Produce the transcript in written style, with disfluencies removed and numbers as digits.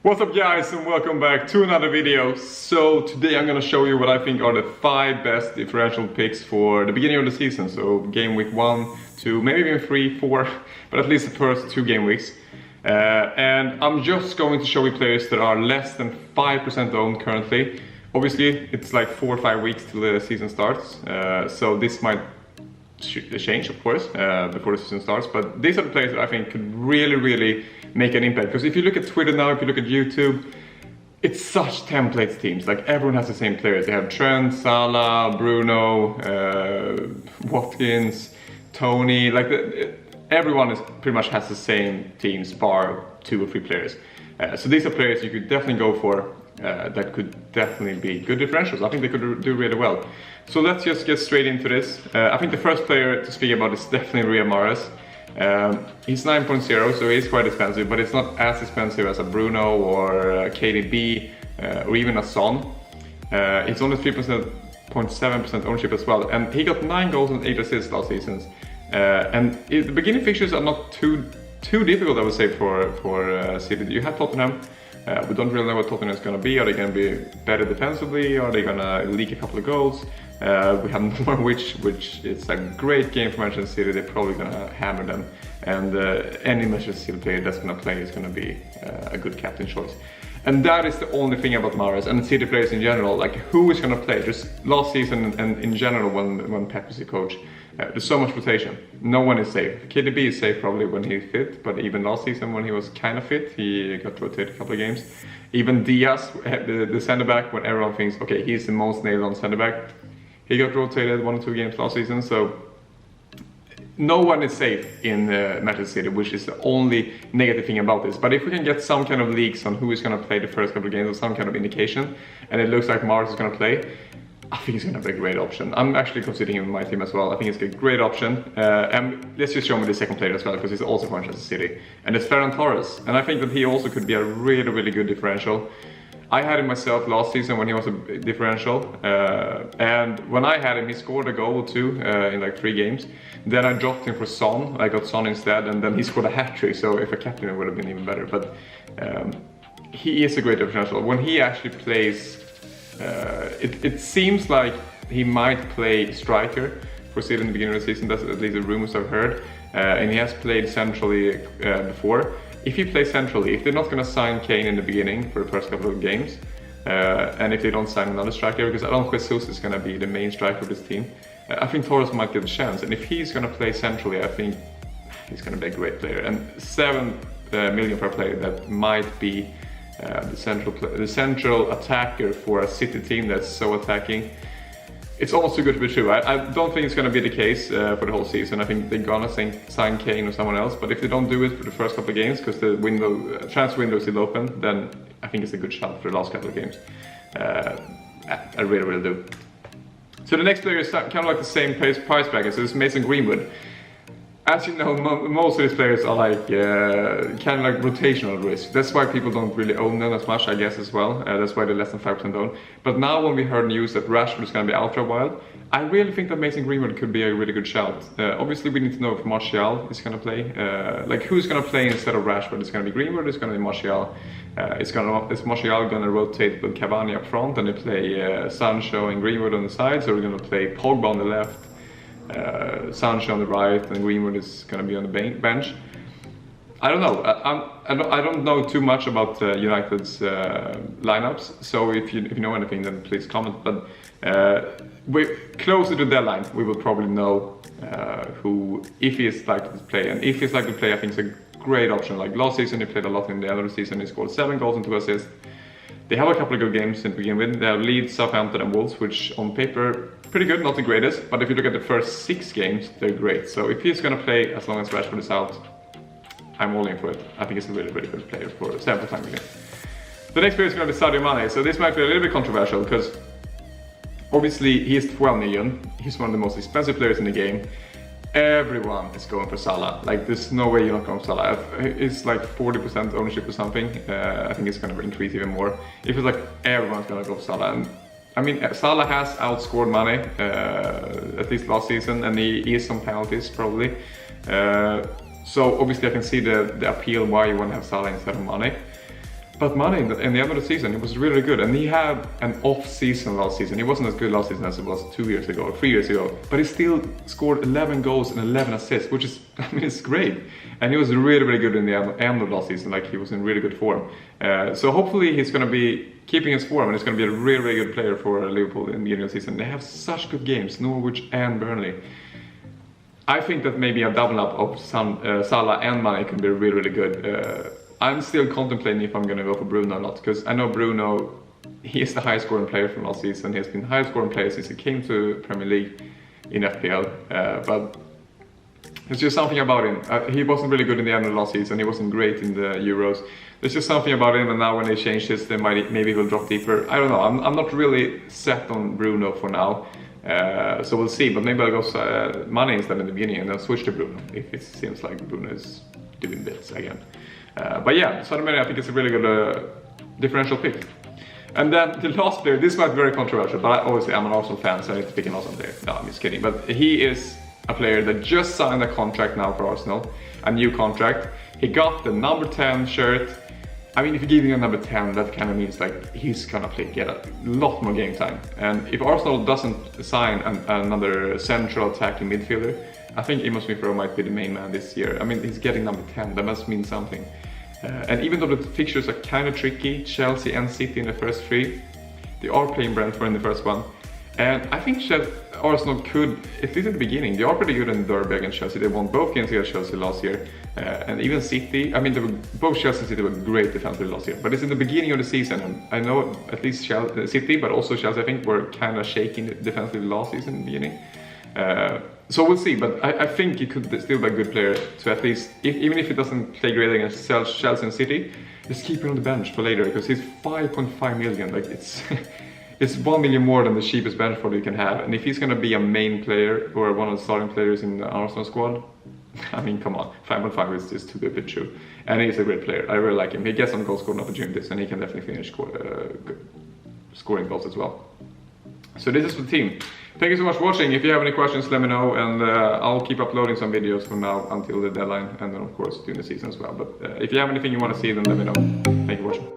What's up guys, and welcome back to another video. So today I'm gonna show you what I think are the 5 best differential picks for the beginning of the season. So game week 1, 2, maybe even 3, 4, but at least the first 2 game weeks. And I'm just going to show you players that are less than 5% owned currently. Obviously it's like 4 or 5 weeks till the season starts, so this might change of course before the season starts, but these are the players that I think could really make an impact. Because if you look at Twitter now, if you look at YouTube, it's such templates teams. Like everyone has the same players. They have Trent, Salah, Bruno, Watkins, Tony. Like everyone pretty much has the same teams, bar 2 or 3 players. So these are players you could definitely go for. That could definitely be good differentials. I think they could do really well. So let's just get straight into this. I think the first player to speak about is definitely Riyad Mahrez. He's 9.0, so he's quite expensive, but it's not as expensive as a Bruno or KDB or even a Son. It's only 3.7% ownership as well, and he got 9 goals and 8 assists last season. And the beginning fixtures are not too difficult, I would say, for City. You have Tottenham. We don't really know what Tottenham is going to be. Are they going to be better defensively? Are they going to leak a couple of goals? We have Norwich, which is a great game for Manchester City. They're probably going to hammer them. And any Manchester City player that's going to play is going to be a good captain choice. And that is the only thing about Mahrez and City players in general. Like, who is going to play? Just last season and in general when Pep was the coach, there's so much rotation. No one is safe. KDB is safe probably when he's fit, but even last season when he was kind of fit, he got rotated a couple of games. Even Diaz, the centre back, when everyone thinks, okay, he's the most nailed on centre back, he got rotated 1 or 2 games last season. So no one is safe in Manchester City, which is the only negative thing about this. But if we can get some kind of leaks on who is going to play the first couple of games or some kind of indication, and it looks like Mahrez is going to play, I think he's going to be a great option. I'm actually considering him in my team as well. I think it's a great option. And let's just show me the second player as well, because he's also from Manchester City. And it's Ferran Torres. And I think that he also could be a really good differential. I had him myself last season when he was a differential. And when I had him, he scored a goal or 2 in like 3 games. Then I dropped him for Son. I got Son instead, and then he scored a hat-trick. So if I kept him, it would have been even better. But he is a great differential. When he actually plays, it seems like he might play striker for City in the beginning of the season. That's at least the rumors I've heard. And he has played centrally before. If he plays centrally, if they're not going to sign Kane in the beginning for the first couple of games, and if they don't sign another striker, because I don't think Jesus is going to be the main striker of this team, I think Torres might get a chance. And if he's going to play centrally, I think he's going to be a great player. And 7 million per player, that might be the central attacker for a City team that's so attacking. It's almost too good to be true. I don't think it's going to be the case for the whole season. I think they're going to sign Kane or someone else, but if they don't do it for the first couple of games, because the transfer window is still open, then I think it's a good shot for the last couple of games. I really do. So the next player is kind of like the same price bracket, so it's Mason Greenwood. As you know, most of these players are like kind of like rotational risk. That's why people don't really own them as much, I guess, as well. That's why they're less than 5% owned. But now when we heard news that Rashford is going to be out for a while, I really think that Mason Greenwood could be a really good shout. Obviously, we need to know if Martial is going to play. Like, who's going to play instead of Rashford? It's going to be Greenwood, it's going to be Martial. Is Martial going to rotate with Cavani up front and they play Sancho and Greenwood on the sides, or are we going to play Pogba on the left? Sancho on the right, and Greenwood is going to be on the bench. I don't know. I don't know too much about United's lineups. So if you know anything, then please comment. But we're closer to the deadline, we will probably know who, if he is likely to play. And if he's likely to play, I think it's a great option. Like last season, he played a lot in the end of the season. He scored 7 goals and 2 assists. They have a couple of good games to begin with. They have Leeds, Southampton and Wolves, which on paper, pretty good, not the greatest. But if you look at the first 6 games, they're great. So if he's going to play as long as Rashford is out, I'm all in for it. I think he's a really good player for sample time again. The next player is going to be Sadio Mané. So this might be a little bit controversial because obviously he is 12 million. He's one of the most expensive players in the game. Everyone is going for Salah. Like, there's no way you're not going for Salah. It's like 40% ownership or something. I think it's going to increase even more. If it's like everyone's going to go for Salah. And I mean, Salah has outscored Mané, at least last season, and he is some penalties probably. So obviously I can see the appeal why you want to have Salah instead of Mané. But Mané in the end of the season, he was really good, and he had an off season last season. He wasn't as good last season as it was 2 years ago or 3 years ago, but he still scored 11 goals and 11 assists, which is, I mean, it's great. And he was really, really good in the end of last season, like he was in really good form. So hopefully he's going to be keeping his form, and he's going to be a really, really good player for Liverpool in the beginning of the season. They have such good games, Norwich and Burnley. I think that maybe a double up of Salah and Mané can be really, really good. I'm still contemplating if I'm going to go for Bruno or not, because I know Bruno, he is the highest scoring player from last season. He has been the highest scoring player since he came to Premier League in FPL, but there's just something about him. He wasn't really good in the end of last season. He wasn't great in the Euros. There's just something about him, and now when they change this, maybe he'll drop deeper. I don't know. I'm not really set on Bruno for now, so we'll see. But maybe I'll go Mané instead in the beginning, and then switch to Bruno if it seems like Bruno is doing bits again. But yeah, Sadio Mané, I think it's a really good differential pick. And then the last player, this might be very controversial, but obviously I'm an Arsenal fan, so I need to pick an Arsenal player. No, I'm just kidding. But he is a player that just signed a contract now for Arsenal, a new contract. He got the number 10 shirt. I mean, if you give him a number 10, that kind of means like he's gonna get a lot more game time. And if Arsenal doesn't sign another central attacking midfielder, I think Emile Smith-Rowe might be the main man this year. I mean, he's getting number 10, that must mean something. And even though the fixtures are kind of tricky, Chelsea and City in the first 3, they are playing Brentford in the first one. And I think Arsenal could, at least at the beginning, they are pretty good in Derby against Chelsea. They won both games against Chelsea last year. And even City, I mean, both Chelsea and City were great defensively last year. But it's in the beginning of the season, and I know at least City, but also Chelsea, I think, were kind of shaking defensively last season in the beginning. So we'll see, but I think he could still be a good player to at least, even if he doesn't play great against Chelsea and City, just keep him on the bench for later, because he's 5.5 million, like it's it's 1 million more than the cheapest bench for you can have. And if he's going to be a main player or one of the starting players in the Arsenal squad, I mean, come on, 5.5 is just too good to be true. And he's a great player, I really like him. He gets some goal scoring opportunities, and he can definitely finish scoring goals as well. So this is the team. Thank you so much for watching. If you have any questions, let me know, and I'll keep uploading some videos from now until the deadline, and then of course during the season as well. But if you have anything you want to see, then let me know. Thank you for watching.